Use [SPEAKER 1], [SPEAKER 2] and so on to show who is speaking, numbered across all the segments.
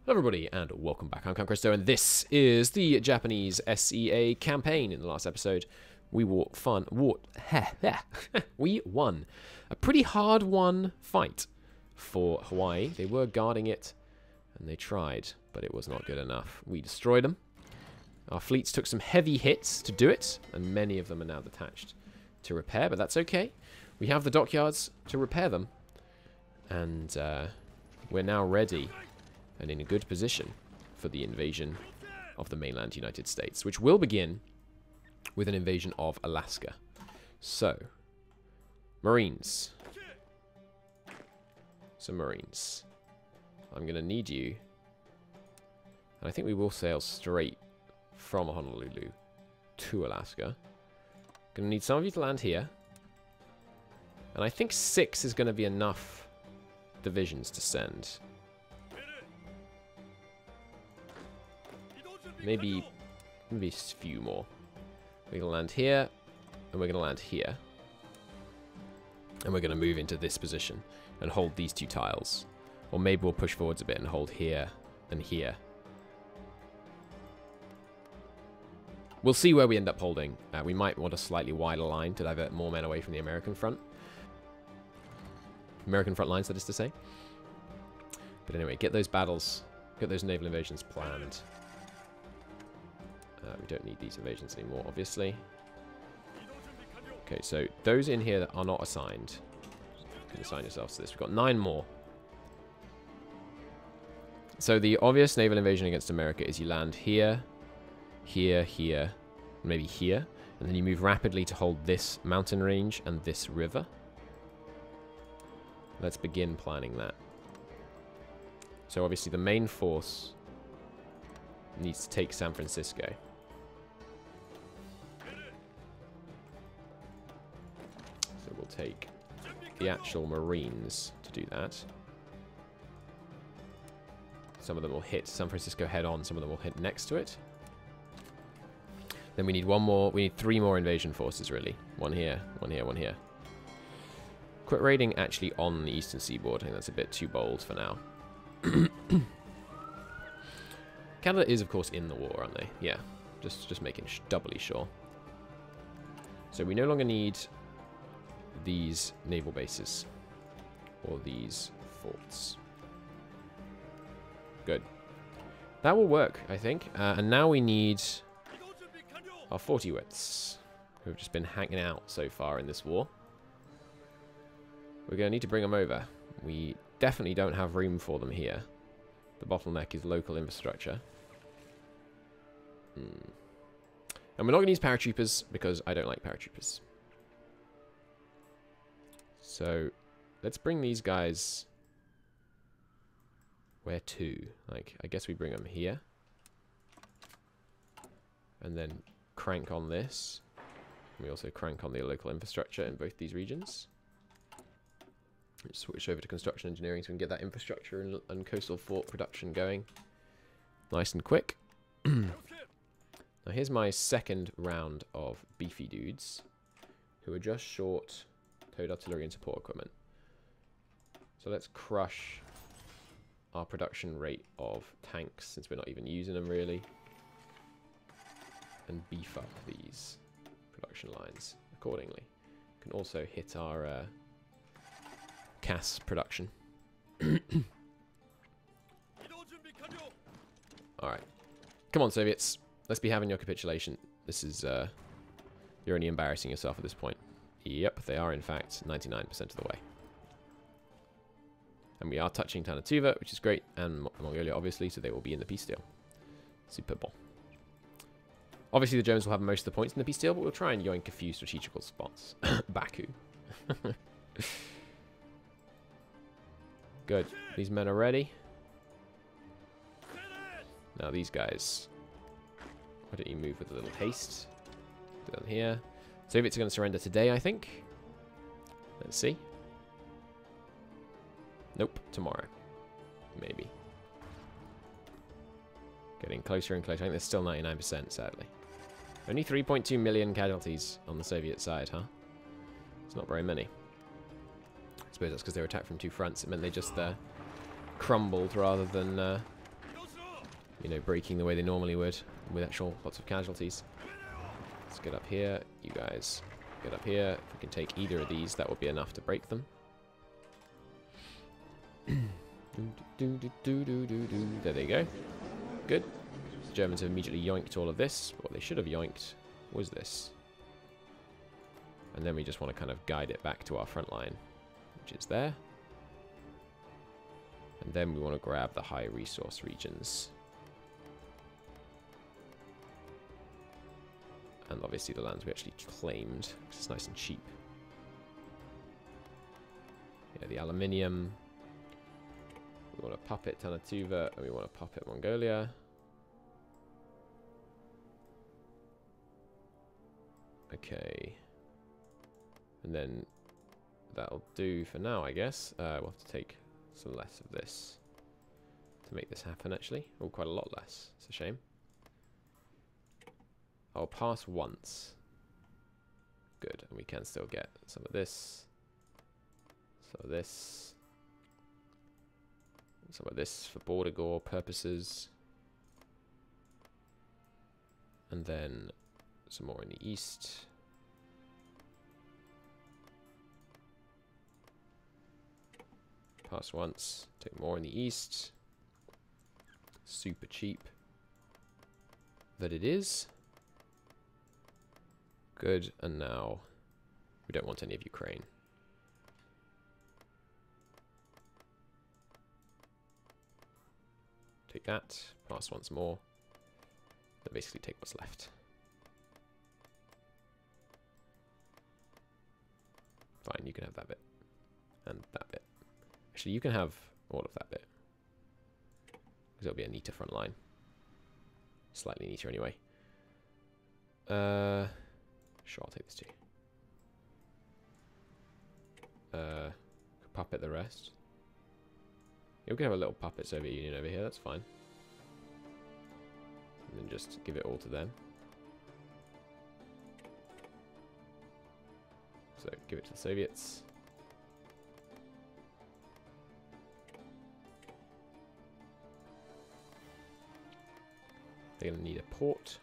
[SPEAKER 1] Hello everybody, and welcome back. I'm Christo, and this is the Japanese S.E.A. campaign. In the last episode, we we won a pretty hard-won fight for Hawaii. They were guarding it, and they tried, but it was not good enough. We destroyed them. Our fleets took some heavy hits to do it, and many of them are now detached to repair, but that's okay. We have the dockyards to repair them, and we're now ready and in a good position for the invasion of the mainland United States, which will begin with an invasion of Alaska. So, Marines. Some Marines. I'm going to need you. And I think we will sail straight from Honolulu to Alaska. Going to need some of you to land here. And I think 6 is going to be enough divisions to send. Maybe a few more. We're going to land here, and we're going to land here. And we're going to move into this position and hold these 2 tiles. Or maybe we'll push forwards a bit and hold here and here. We'll see where we end up holding. We might want a slightly wider line to divert more men away from the American front. American front lines, that is to say. But anyway, get those battles, get those naval invasions planned. We don't need these invasions anymore, obviously. Okay, so those in here that are not assigned, you can assign yourselves to this. We've got 9 more. So the obvious naval invasion against America is you land here, here, here, maybe here, and then you move rapidly to hold this mountain range and this river. Let's begin planning that. So obviously the main force needs to take San Francisco. So we'll take the actual Marines to do that. Some of them will hit San Francisco head on, some of them will hit next to it. Then we need one more, we need 3 more invasion forces really. One here, one here, one here. Quit raiding actually on the eastern seaboard. I think that's a bit too bold for now. Canada is, of course, in the war, aren't they? Yeah, just making doubly sure. So we no longer need these naval bases or these forts. Good. That will work, I think. And now we need our 40-wits, who have just been hanging out so far in this war. We're going to need to bring them over. We definitely don't have room for them here. The bottleneck is local infrastructure. And we're not going to use paratroopers because I don't like paratroopers. So let's bring these guys. Where to? Like, I guess we bring them here. And then crank on this. We also crank on the local infrastructure in both these regions. Switch over to construction engineering so we can get that infrastructure and coastal fort production going nice and quick. Now here's my second round of beefy dudes who are just short towed artillery and support equipment. So let's crush our production rate of tanks since we're not even using them really, and beef up these production lines accordingly. We can also hit our CAS production. Alright. Come on, Soviets. Let's be having your capitulation. This is, you're only embarrassing yourself at this point. Yep, they are in fact 99% of the way. And we are touching Tanatuva, which is great, and Mongolia obviously, so they will be in the peace deal. Super bon. Obviously the Germans will have most of the points in the peace deal, but we'll try and yoink a few strategical spots. Baku. Good. These men are ready. Now these guys. Why don't you move with a little haste? Down here. Soviets are going to surrender today, I think. Let's see. Nope. Tomorrow. Maybe. Getting closer and closer. I think there's still 99%, sadly. Only 3.2 million casualties on the Soviet side, huh? It's not very many. I suppose that's because they were attacked from 2 fronts. It meant they just crumbled rather than you know, breaking the way they normally would with actual lots of casualties. Let's get up here. You guys get up here. If we can take either of these, that will be enough to break them. There they go. Good. The Germans have immediately yoinked all of this. But what they should have yoinked was this. And then we just want to kind of guide it back to our front line, which is there. And then we want to grab the high resource regions. And obviously the lands we actually claimed, because it's nice and cheap. Yeah, the aluminium. We want to puppet Tanatuva, and we want to puppet Mongolia. Okay. And then that'll do for now, I guess. We'll have to take some less of this to make this happen, actually. Oh, quite a lot less. It's a shame. I'll pass once. Good, and we can still get some of this. Some of this. Some of this for border gore purposes. And then some more in the east. Pass once. Take more in the east. Super cheap. That it is. Good, and now we don't want any of Ukraine. Take that, pass once more, then basically take what's left. Fine, you can have that bit, and that bit. Actually, you can have all of that bit, because it'll be a neater front line. Slightly neater anyway. Sure, I'll take this too. Puppet the rest. Yeah, we can have a little puppet Soviet Union over here, that's fine. And then just give it all to them. So, give it to the Soviets. They're going to need a port.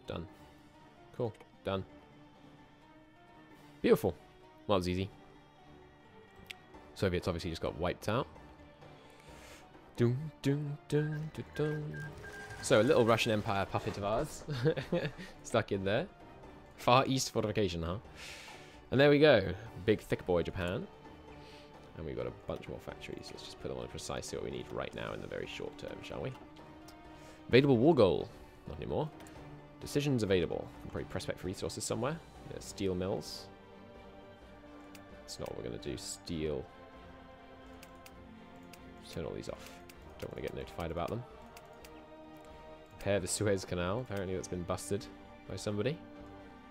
[SPEAKER 1] Done. Cool. Done. Beautiful. Well, that was easy. Soviets obviously just got wiped out. Dun, dun, dun, dun, dun. So, a little Russian Empire puppet of ours. Stuck in there. Far East fortification, huh? And there we go. Big thick boy Japan. And we've got a bunch more factories. Let's just put them on precisely what we need right now in the very short term, shall we? Available war goal. Not anymore. Decisions available. Probably prospect for resources somewhere. Yeah, steel mills. That's not what we're going to do. Steel. Turn all these off. Don't want to get notified about them. Repair the Suez Canal. Apparently that's been busted by somebody.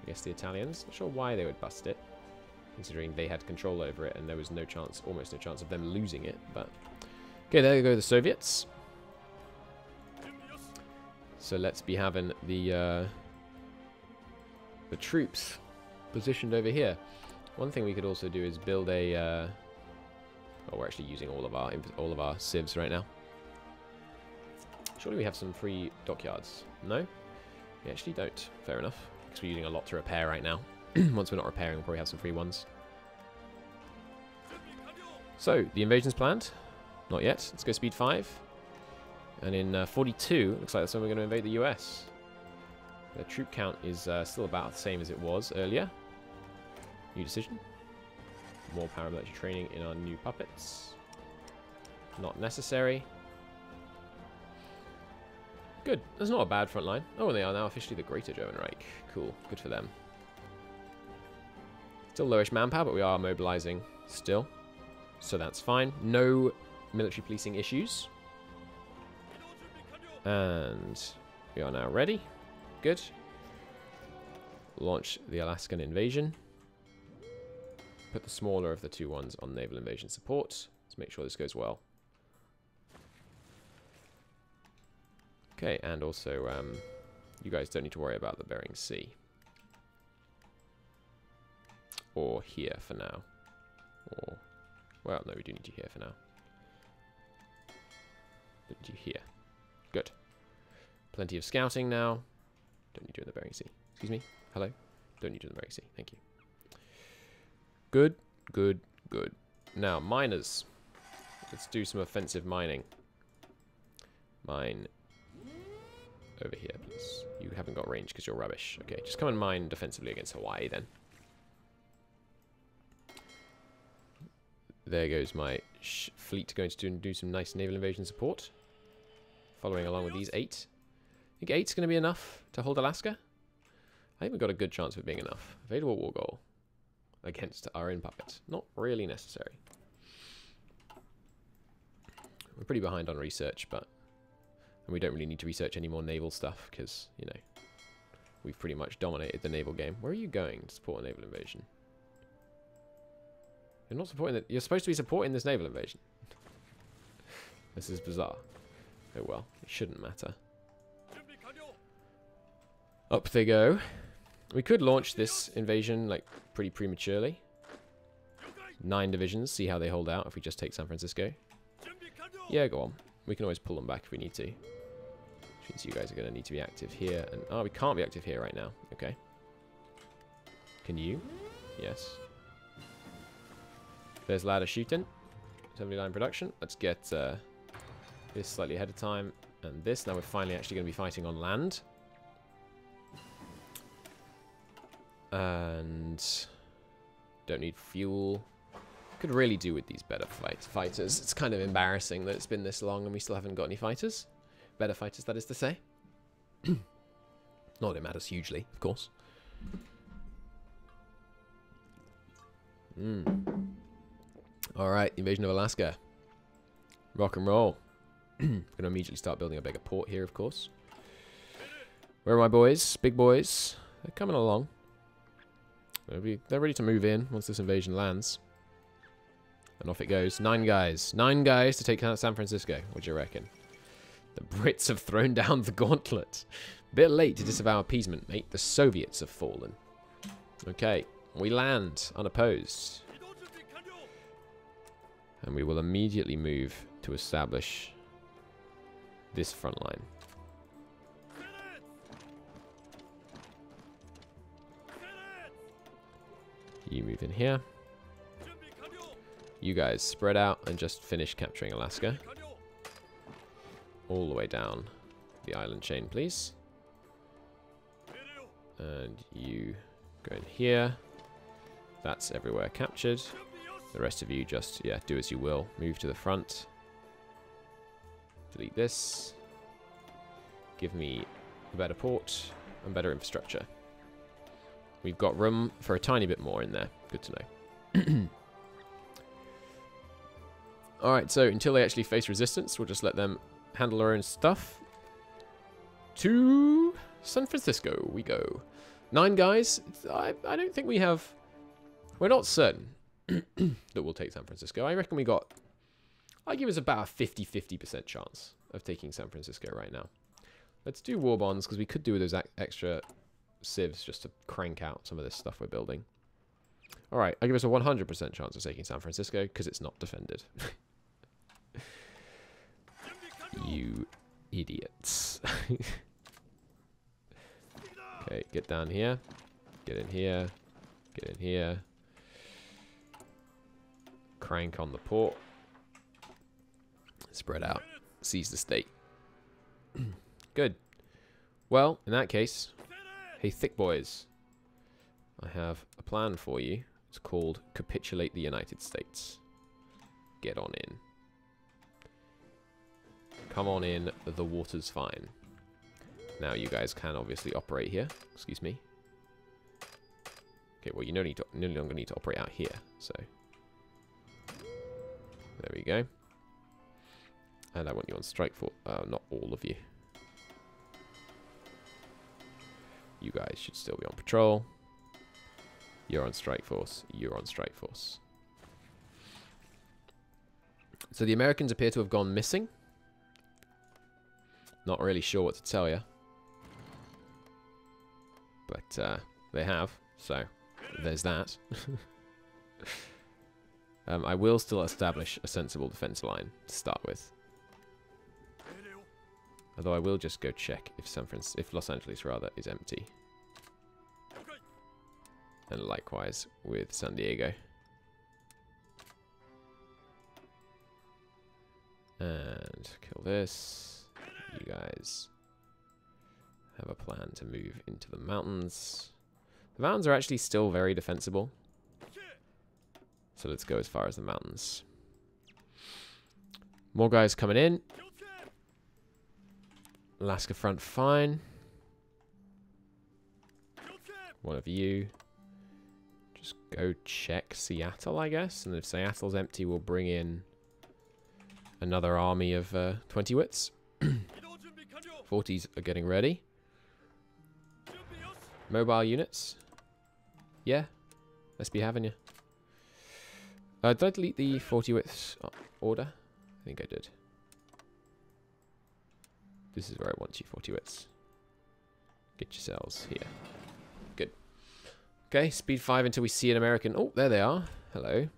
[SPEAKER 1] I guess the Italians. Not sure why they would bust it, considering they had control over it and there was no chance, almost no chance of them losing it. But okay, there go the Soviets. So let's be having the troops positioned over here. One thing we could also do is build a. Well, we're actually using all of our civs right now. Surely we have some free dockyards. No, we actually don't. Fair enough, because we're using a lot to repair right now. Once we're not repairing, we'll probably have some free ones. So the invasion's planned. Not yet. Let's go speed 5. And in 42, looks like that's when we're going to invade the US. The troop count is still about the same as it was earlier. New decision. More paramilitary training in our new puppets. Not necessary. Good. That's not a bad front line. Oh, and they are now officially the Greater German Reich. Cool. Good for them. Still lowish manpower, but we are mobilizing still. So that's fine. No military policing issues. And we are now ready. Good. Launch the Alaskan invasion. Put the smaller of the two ones on naval invasion support. Let's make sure this goes well. Okay, and also, you guys don't need to worry about the Bering Sea. Or here for now. Or, well, no, we do need you here for now. Don't need you here. Good. Plenty of scouting now. Don't need you in the Bering Sea. Excuse me. Hello. Don't need you in the Bering Sea. Thank you. Good, good, good. Now, miners. Let's do some offensive mining. Mine over here, please. You haven't got range because you're rubbish. Okay, just come and mine defensively against Hawaii then. There goes my fleet going to do some nice naval invasion support. Following along with these 8. I think 8's going to be enough to hold Alaska. I think we've got a good chance of it being enough. Available war goal against our own puppet. Not really necessary. We're pretty behind on research, but and we don't really need to research any more naval stuff because, you know, we've pretty much dominated the naval game. Where are you going to support a naval invasion? You're not supporting it. You're supposed to be supporting this naval invasion. This is bizarre. Oh well, it shouldn't matter. Up they go. We could launch this invasion like pretty prematurely. 9 divisions, see how they hold out if we just take San Francisco. Yeah, go on. We can always pull them back if we need to. Which means you guys are going to need to be active here. And oh, we can't be active here right now. Okay. Can you? Yes. There's ladder shooting. 79 production. Let's get this slightly ahead of time. And this. Now we're finally actually going to be fighting on land. And don't need fuel. Could really do with these better fighters. It's kind of embarrassing that it's been this long and we still haven't got any fighters. Better fighters, that is to say. Not that it matters hugely, of course. Alright, invasion of Alaska. Rock and roll. Going to immediately start building a bigger port here, of course. Where are my boys? Big boys. They're coming along. They're ready to move in once this invasion lands. And off it goes. 9 guys. 9 guys to take San Francisco. What do you reckon? The Brits have thrown down the gauntlet. Bit late to disavow appeasement, mate. The Soviets have fallen. Okay. We land unopposed. And we will immediately move to establish this front line. You move in here. You guys spread out and just finish capturing Alaska. All the way down the island chain, please. And you go in here. That's everywhere captured. The rest of you just, yeah, do as you will. Move to the front. Delete this. Give me a better port and better infrastructure. We've got room for a tiny bit more in there. Good to know. Alright, so until they actually face resistance, we'll just let them handle their own stuff. To San Francisco we go. 9 guys. I don't think we have... We're not certain that we'll take San Francisco. I reckon we got... I'd give us about a 50-50% chance of taking San Francisco right now. Let's do war bonds, because we could do with those extra civs just to crank out some of this stuff we're building. Alright, I give us a 100% chance of taking San Francisco, because it's not defended. You idiots. Okay, get down here. Get in here. Get in here. Crank on the port. Spread out. Seize the state. Good. Well, in that case, hey, thick boys. I have a plan for you. It's called Capitulate the United States. Get on in. Come on in, the water's fine. Now you guys can obviously operate here. Excuse me. Okay, well you no longer need to operate out here, so. There we go. And I want you on strike force. Not all of you. You guys should still be on patrol. You're on strike force. You're on strike force. So the Americans appear to have gone missing. Not really sure what to tell you. But they have, so there's that. I will still establish a sensible defense line to start with. Although I will just go check if Los Angeles rather is empty. And likewise with San Diego. And kill this. You guys have a plan to move into the mountains. The mountains are actually still very defensible. So let's go as far as the mountains. More guys coming in. Alaska front fine. One of you. Just go check Seattle, I guess. And if Seattle's empty, we'll bring in another army of 20 wits. 40s are getting ready. Mobile units. Yeah. Let's be having you. Did I delete the 40 wits order? I think I did. This is where I want you, 40 wits. Get yourselves here. Good. Okay, speed 5 until we see an American. Oh, there they are. Hello.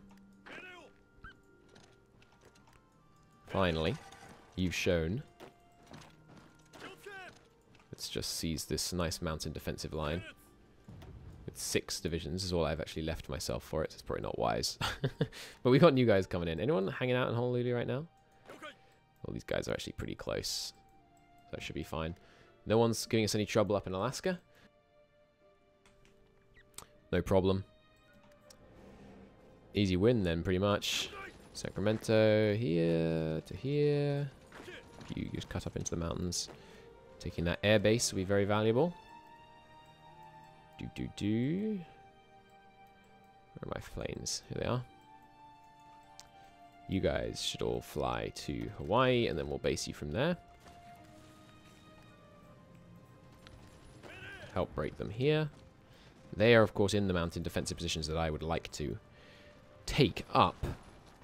[SPEAKER 1] Finally, you've shown. Let's just seize this nice mountain defensive line. With 6 divisions is all I've actually left myself for it. It's probably not wise. But we got new guys coming in. Anyone hanging out in Honolulu right now? Well, these guys are actually pretty close. So that should be fine. No one's giving us any trouble up in Alaska. No problem. Easy win then, pretty much. Sacramento here to here. You just cut up into the mountains. Taking that air base will be very valuable. Where are my planes? Here they are. You guys should all fly to Hawaii, and then we'll base you from there. Help break them here. They are, of course, in the mountain defensive positions that I would like to take up,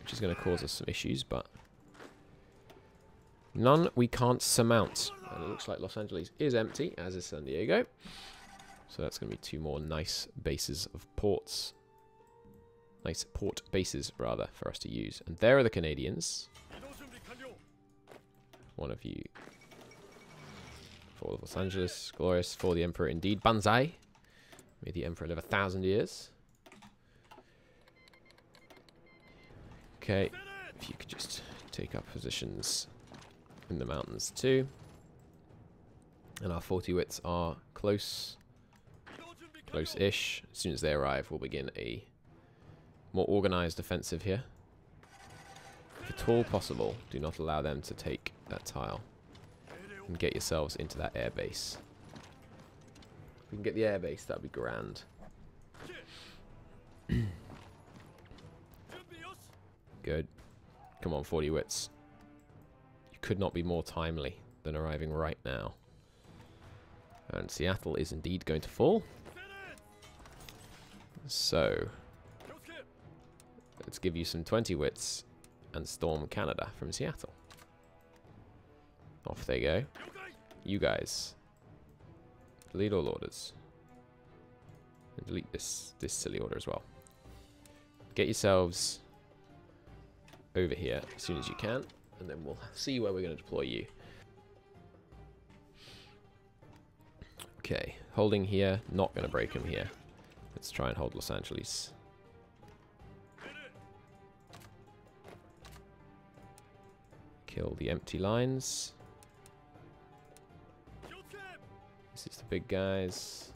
[SPEAKER 1] which is going to cause us some issues, but none we can't surmount. And it looks like Los Angeles is empty, as is San Diego. So that's going to be 2 more nice bases of ports. Nice port bases, rather, for us to use. And there are the Canadians. One of you. For Los Angeles. Glorious. For the Emperor, indeed. Banzai. May the Emperor live 1,000 years. Okay. If you could just take up positions in the mountains, too. And our 40 wits are close. Close-ish. As soon as they arrive, we'll begin a more organized offensive here. If at all possible, do not allow them to take that tile. And get yourselves into that air base. If we can get the air base, that'd be grand. Good. Come on, 40 wits. You could not be more timely than arriving right now. And Seattle is indeed going to fall. So, let's give you some 20 wits and storm Canada from Seattle. Off they go. You guys, delete all orders. And delete this silly order as well. Get yourselves over here as soon as you can, and then we'll see where we're going to deploy you. Okay, holding here, not going to break him here. Let's try and hold Los Angeles. Kill the empty lines. This is the big guys.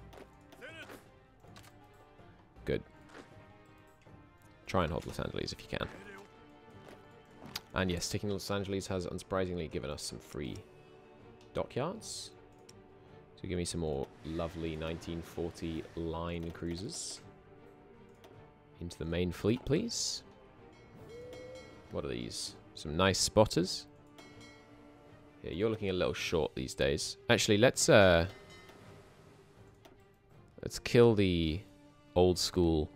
[SPEAKER 1] Good. Try and hold Los Angeles if you can. And yes, taking Los Angeles has unsurprisingly given us some free dockyards. So give me some more lovely 1940 line cruisers. Into the main fleet, please. What are these? Some nice spotters. Yeah, you're looking a little short these days. Actually, let's kill the old school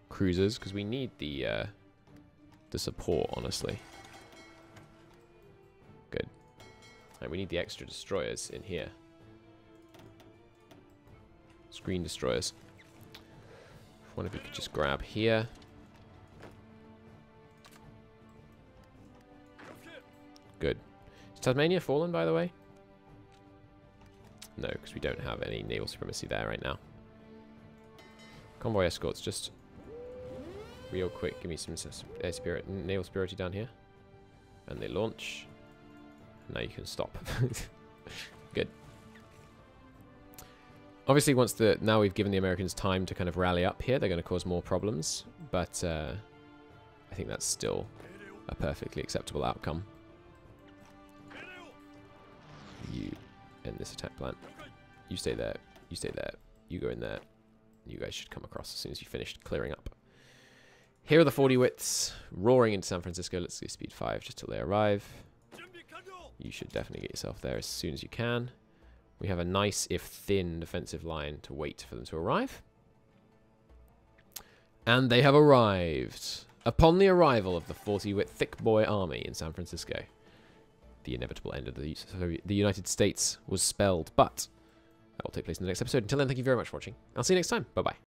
[SPEAKER 1] cruisers because we need the support, honestly. Good. And we need the extra destroyers in here. Screen destroyers. If one of you could just grab here. Good. Is Tasmania fallen, by the way? No, because we don't have any naval supremacy there right now. Convoy escorts, just real quick, give me some naval superiority down here. And they launch. Now you can stop. Good. Obviously, now we've given the Americans time to kind of rally up here, they're going to cause more problems. But I think that's still a perfectly acceptable outcome. You end this attack plan. You stay there. You stay there. You go in there. You guys should come across as soon as you finished clearing up. Here are the 40 wits roaring into San Francisco. Let's go speed 5 just till they arrive. You should definitely get yourself there as soon as you can. We have a nice, if thin, defensive line to wait for them to arrive. And they have arrived. Upon the arrival of the 40-wit thick boy army in San Francisco, the inevitable end of the United States was spelled. But that will take place in the next episode. Until then, thank you very much for watching. I'll see you next time. Bye-bye.